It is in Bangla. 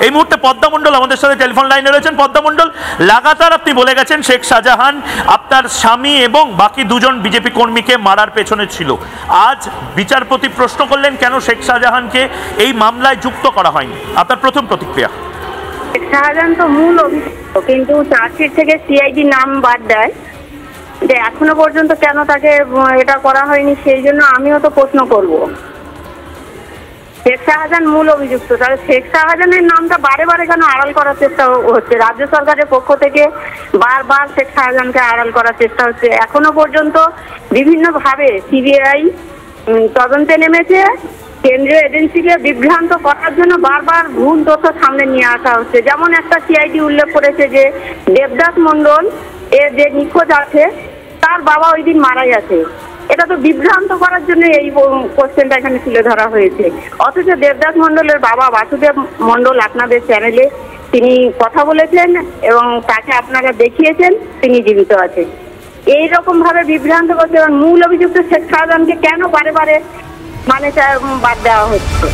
এই মুহূর্তে পদ্মা মণ্ডল আমাদের সাথে টেলিফোন লাইনে রয়েছেন। পদ্মা মণ্ডল, লাগাতার আপনি বলে গেছেন শেখ শাহজাহান আপনার স্বামী এবং বাকি দুজন বিজেপি কর্মীকে মারার পেছনে ছিল। আজ বিচারপতি প্রশ্ন করলেন কেন শেখ শাহজাহানকে এই মামলায় যুক্ত করা হয়নি। আপনার প্রথম প্রতিক্রিয়া? শেখ শাহজাহান তো মূল অভিযুক্ত, কিন্তু চার্জশিট থেকে সিআইডি নাম বাদ দেয় যে এখনো পর্যন্ত কেন তাকে এটা করা হয়নি, সেই জন্য আমিও তো প্রশ্ন করব। শেখ শাহজাহান মূল অভিযুক্ত, তাহলে শেখ শাহজাহানের নামটা বারে বারে কেন আড়াল করার চেষ্টা হচ্ছে? রাজ্য সরকারের পক্ষ থেকে বারবার শেখ শাহজাহানকে আড়াল করার চেষ্টা হচ্ছে। এখনো পর্যন্ত বিভিন্নভাবে সিবিআই তদন্তে নেমেছে, কেন্দ্রীয় এজেন্সিকে বিভ্রান্ত করার জন্য বারবার ভুল তথ্য সামনে নিয়ে আসা হচ্ছে। যেমন একটা সিআইডি উল্লেখ করেছে যে দেবদাস মণ্ডল এর যে নিখোঁজ আছে তার বাবা ওই দিন মারা গেছে। এটা তো বিভ্রান্ত করার জন্য এই কোশ্চেনটা এখানে তুলে ধরা হয়েছে। অথচ দেবদাস মণ্ডলের বাবা বাসুদেব মণ্ডল আপনাদের চ্যানেলে তিনি কথা বলেছেন এবং তাকে আপনারা দেখিয়েছেন তিনি জীবিত আছেন। এইরকম ভাবে বিভ্রান্ত করছে এবং মূল অভিযুক্ত শেখ শাহজাহানকে কেন বারে বারে বাদ দেওয়া হচ্ছে?